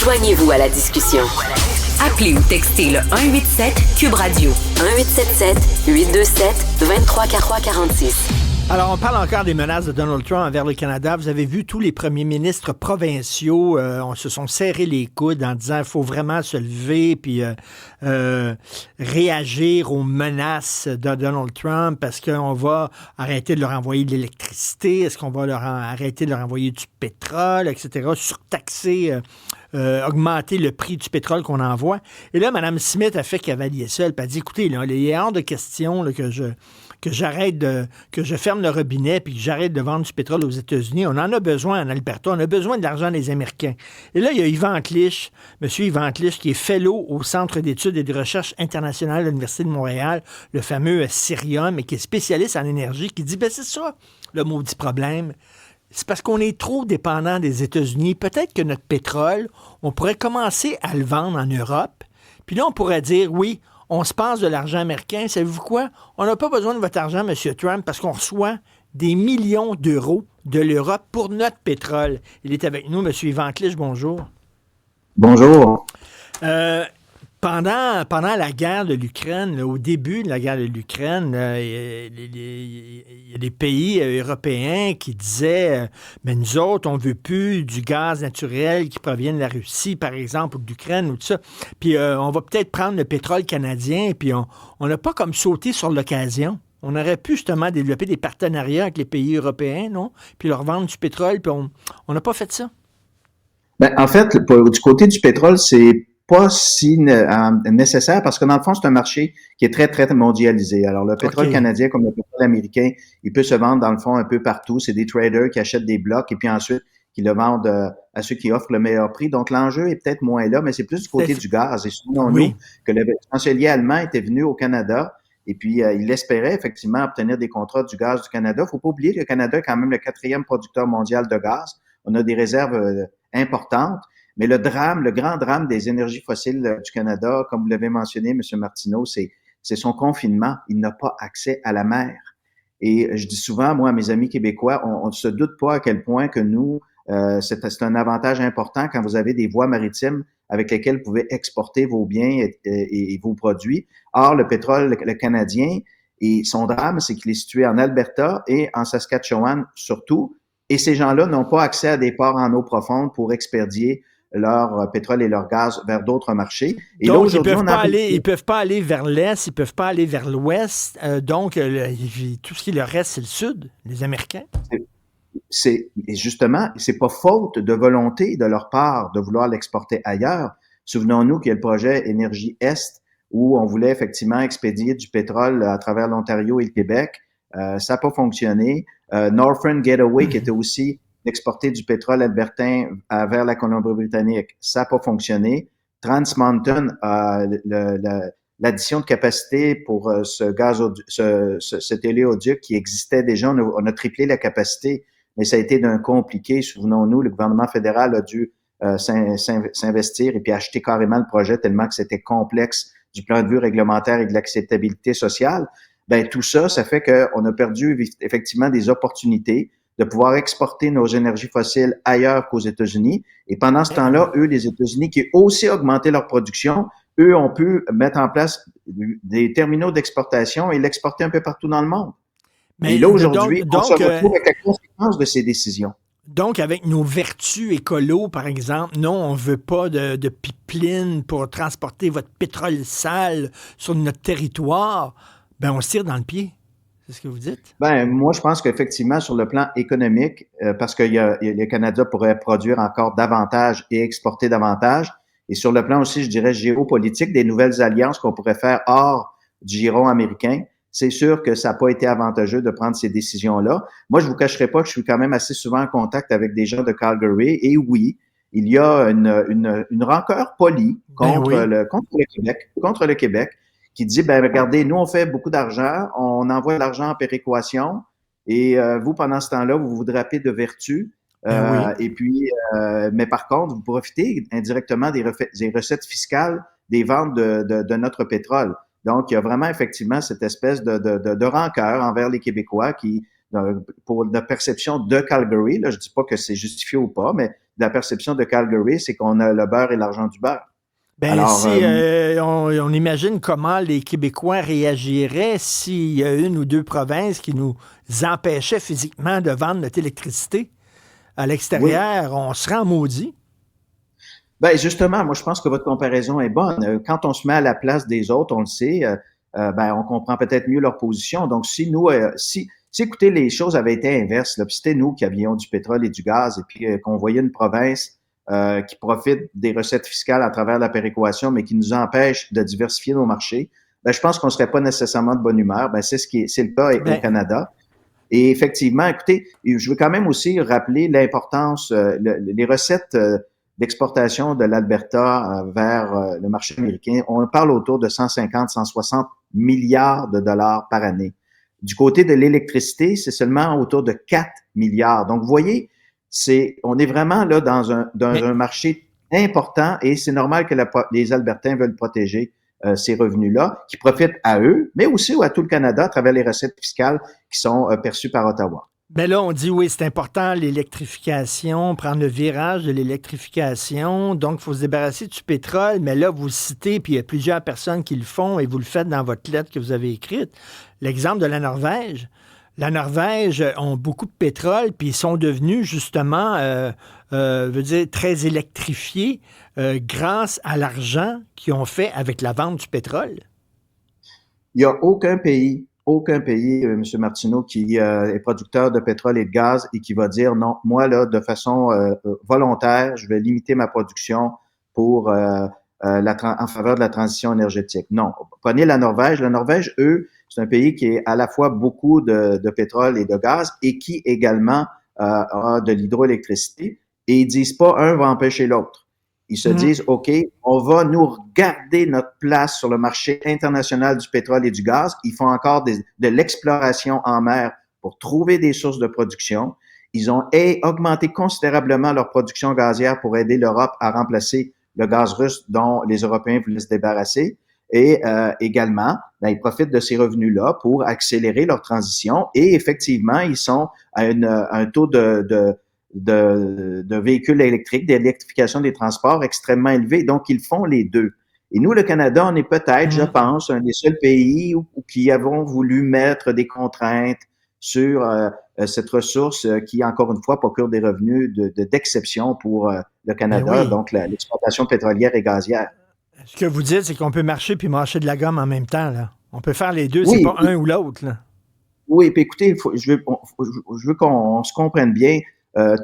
Joignez-vous à la discussion. Appelez ou textez le 187 Cube Radio 1877-827-2346. Alors, on parle encore des menaces de Donald Trump envers le Canada. Vous avez vu, tous les premiers ministres provinciaux se sont serrés les coudes en disant qu'il faut vraiment se lever puis réagir aux menaces de Donald Trump parce qu'on va arrêter de leur envoyer de l'électricité, est-ce qu'on va arrêter de leur envoyer du pétrole, etc., surtaxer, augmenter le prix du pétrole qu'on envoie. Et là, Mme Smith a fait cavalier seul, puis elle a dit, écoutez, là, il est hors de question là, que je ferme le robinet puis que j'arrête de vendre du pétrole aux États-Unis. On en a besoin en Alberta. On a besoin de l'argent des Américains. Et là, il y a Yvan Clich, M. Yvan Clich, qui est fellow au Centre d'études et de recherche internationale de l'Université de Montréal, le fameux Cirium, et qui est spécialiste en énergie, qui dit, ben c'est ça, le maudit problème. C'est parce qu'on est trop dépendant des États-Unis. Peut-être que notre pétrole, on pourrait commencer à le vendre en Europe. Puis là, on pourrait dire, oui, on se passe de l'argent américain. Savez-vous quoi? On n'a pas besoin de votre argent, M. Trump, parce qu'on reçoit des millions d'euros de l'Europe pour notre pétrole. Il est avec nous, M. Yvan Clich. Bonjour. Bonjour. Pendant la guerre de l'Ukraine, là, au début de la guerre de l'Ukraine, il y a des pays européens qui disaient mais nous autres, on ne veut plus du gaz naturel qui provient de la Russie, par exemple, ou de l'Ukraine, ou tout ça. Puis on va peut-être prendre le pétrole canadien, puis on n'a pas comme sauté sur l'occasion. On aurait pu justement développer des partenariats avec les pays européens, non? Puis leur vendre du pétrole, puis on n'a pas fait ça. Ben, en fait, du côté du pétrole, c'est pas si nécessaire parce que dans le fond, c'est un marché qui est très, très mondialisé. Alors, le pétrole canadien comme le pétrole américain, il peut se vendre dans le fond un peu partout. C'est des traders qui achètent des blocs et puis ensuite qui le vendent à ceux qui offrent le meilleur prix. Donc, l'enjeu est peut-être moins là, mais c'est plus du côté du gaz. Et souvenons-nous que le chancelier allemand était venu au Canada et puis il espérait effectivement obtenir des contrats du gaz du Canada. Il ne faut pas oublier que le Canada est quand même le 4e producteur mondial de gaz. On a des réserves importantes. Mais le grand drame des énergies fossiles du Canada, comme vous l'avez mentionné, M. Martineau, c'est son confinement. Il n'a pas accès à la mer. Et je dis souvent, moi, à mes amis québécois, on ne se doute pas à quel point que nous, c'est un avantage important quand vous avez des voies maritimes avec lesquelles vous pouvez exporter vos biens et vos produits. Or, le pétrole le canadien, et son drame, c'est qu'il est situé en Alberta et en Saskatchewan surtout. Et ces gens-là n'ont pas accès à des ports en eau profonde pour expédier leur pétrole et leur gaz vers d'autres marchés. Et donc, là, ils peuvent pas aller vers l'Est, ils peuvent pas aller vers l'Ouest. Donc, tout ce qui leur reste, c'est le Sud, les Américains. Et justement, c'est pas faute de volonté de leur part de vouloir l'exporter ailleurs. Souvenons-nous qu'il y a le projet Énergie Est où on voulait effectivement expédier du pétrole à travers l'Ontario et le Québec. Ça n'a pas fonctionné. Northern Gateway, qui était aussi d'exporter du pétrole albertain vers la Colombie-Britannique, ça n'a pas fonctionné. Trans Mountain, l'addition de capacité pour cet oléoduc qui existait déjà, on a triplé la capacité, mais ça a été d'un compliqué. Souvenons-nous, le gouvernement fédéral a dû s'investir et puis acheter carrément le projet tellement que c'était complexe du point de vue réglementaire et de l'acceptabilité sociale. Ben tout ça, ça fait qu'on a perdu effectivement des opportunités de pouvoir exporter nos énergies fossiles ailleurs qu'aux États-Unis. Et pendant ce temps-là, eux, les États-Unis, qui ont aussi augmenté leur production, eux ont pu mettre en place des terminaux d'exportation et l'exporter un peu partout dans le monde. Mais là, aujourd'hui, on se retrouve avec la conséquence de ces décisions. Donc, avec nos vertus écolo, par exemple, non, on ne veut pas de pipeline pour transporter votre pétrole sale sur notre territoire. Ben, on se tire dans le pied. C'est ce que vous dites? Ben, moi, je pense qu'effectivement, sur le plan économique, parce que le Canada pourrait produire encore davantage et exporter davantage, et sur le plan aussi, je dirais, géopolitique, des nouvelles alliances qu'on pourrait faire hors du giron américain, c'est sûr que ça n'a pas été avantageux de prendre ces décisions-là. Moi, je vous cacherai pas que je suis quand même assez souvent en contact avec des gens de Calgary, et oui, il y a une rancœur polie contre le Québec, qui dit, ben regardez, nous, on fait beaucoup d'argent, on envoie de l'argent en péréquation, et vous, pendant ce temps-là, vous vous drapez de vertu. Et puis, mais par contre, vous profitez indirectement des recettes fiscales des ventes de notre pétrole. Donc, il y a vraiment effectivement cette espèce de rancœur envers les Québécois qui pour la perception de Calgary, là, je dis pas que c'est justifié ou pas, mais la perception de Calgary, c'est qu'on a le beurre et l'argent du beurre. Ben, Alors, si on imagine comment les Québécois réagiraient s'il y a une ou deux provinces qui nous empêchaient physiquement de vendre notre électricité à l'extérieur, on serait en maudit. Ben justement, moi je pense que votre comparaison est bonne. Quand on se met à la place des autres, on le sait, ben on comprend peut-être mieux leur position. Donc si nous, si écoutez, les choses avaient été inverses, là, puis c'était nous qui avions du pétrole et du gaz, et puis qu'on voyait une province qui profite des recettes fiscales à travers la péréquation, mais qui nous empêche de diversifier nos marchés, ben je pense qu'on serait pas nécessairement de bonne humeur. Ben c'est le cas au Canada. Et effectivement, écoutez, je veux quand même aussi rappeler l'importance, les recettes d'exportation de l'Alberta vers le marché américain. On parle autour de 150-160 milliards de dollars par année. Du côté de l'électricité, c'est seulement autour de 4 milliards. Donc, vous voyez, on est vraiment là dans un marché important et c'est normal que les Albertains veulent protéger ces revenus-là, qui profitent à eux, mais aussi à tout le Canada à travers les recettes fiscales qui sont perçues par Ottawa. Ben là, on dit oui, c'est important, l'électrification, prendre le virage de l'électrification. Donc, il faut se débarrasser du pétrole. Mais là, vous citez, puis il y a plusieurs personnes qui le font et vous le faites dans votre lettre que vous avez écrite. L'exemple de la Norvège. La Norvège ont beaucoup de pétrole, puis ils sont devenus justement, très électrifiés grâce à l'argent qu'ils ont fait avec la vente du pétrole. Il n'y a aucun pays, M. Martineau, qui est producteur de pétrole et de gaz et qui va dire non, moi, là, de façon volontaire, je vais limiter ma production pour en faveur de la transition énergétique. Non. Prenez la Norvège. La Norvège, eux, c'est un pays qui est à la fois beaucoup de pétrole et de gaz et qui également a de l'hydroélectricité. Et ils disent pas un va empêcher l'autre. Ils se disent, OK, on va nous garder notre place sur le marché international du pétrole et du gaz. Ils font encore de l'exploration en mer pour trouver des sources de production. Ils ont augmenté considérablement leur production gazière pour aider l'Europe à remplacer le gaz russe dont les Européens voulaient se débarrasser. Et également, ben, ils profitent de ces revenus-là pour accélérer leur transition. Et effectivement, ils sont à un taux de véhicules électriques, d'électrification des transports extrêmement élevé. Donc, ils font les deux. Et nous, le Canada, on est peut-être, je pense, un des seuls pays qui avons voulu mettre des contraintes sur cette ressource qui, encore une fois, procure des revenus d'exception pour le Canada, oui. Donc l'exploitation pétrolière et gazière. Ce que vous dites, c'est qu'on peut marcher puis mâcher de la gomme en même temps, là. On peut faire les deux, oui, c'est pas un ou l'autre, là. Oui, puis écoutez, je veux qu'on se comprenne bien.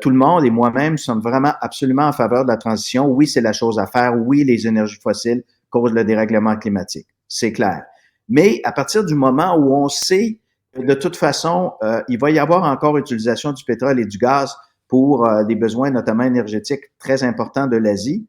Tout le monde et moi-même sommes vraiment absolument en faveur de la transition. Oui, c'est la chose à faire. Oui, les énergies fossiles causent le dérèglement climatique. C'est clair. Mais à partir du moment où on sait que de toute façon, il va y avoir encore utilisation du pétrole et du gaz pour des besoins notamment énergétiques très importants de l'Asie,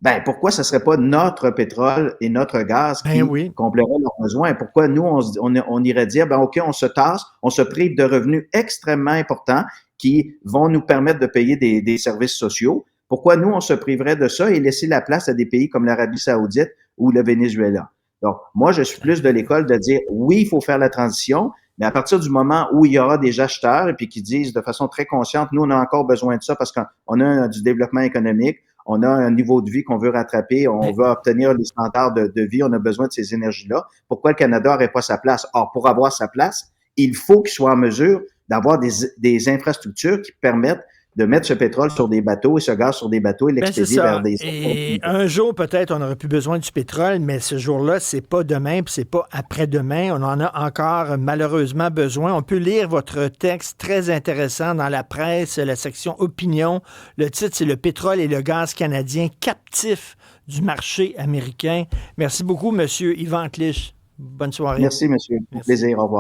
ben pourquoi ce serait pas notre pétrole et notre gaz qui combleraient leurs besoins? Pourquoi nous, on irait dire, ben OK, on se tasse, on se prive de revenus extrêmement importants qui vont nous permettre de payer des services sociaux. Pourquoi nous, on se priverait de ça et laisser la place à des pays comme l'Arabie Saoudite ou le Venezuela? Donc, moi, je suis plus de l'école de dire, oui, il faut faire la transition, mais à partir du moment où il y aura des acheteurs et puis qui disent de façon très consciente, nous, on a encore besoin de ça parce qu'on a du développement économique, on a un niveau de vie qu'on veut rattraper, on veut obtenir les standards de vie, on a besoin de ces énergies-là. Pourquoi le Canada n'aurait pas sa place? Or, pour avoir sa place, il faut qu'il soit en mesure d'avoir des infrastructures qui permettent de mettre ce pétrole sur des bateaux et ce gaz sur des bateaux et l'expédier vers des... Et un jour, peut-être, on n'aurait plus besoin du pétrole, mais ce jour-là, c'est pas demain, puis c'est pas après-demain. On en a encore malheureusement besoin. On peut lire votre texte très intéressant dans la presse, la section opinion. Le titre, c'est « Le pétrole et le gaz canadien captifs du marché américain ». Merci beaucoup, M. Yvan Clich. Bonne soirée. Merci, monsieur. Merci. Plaisir. Au revoir.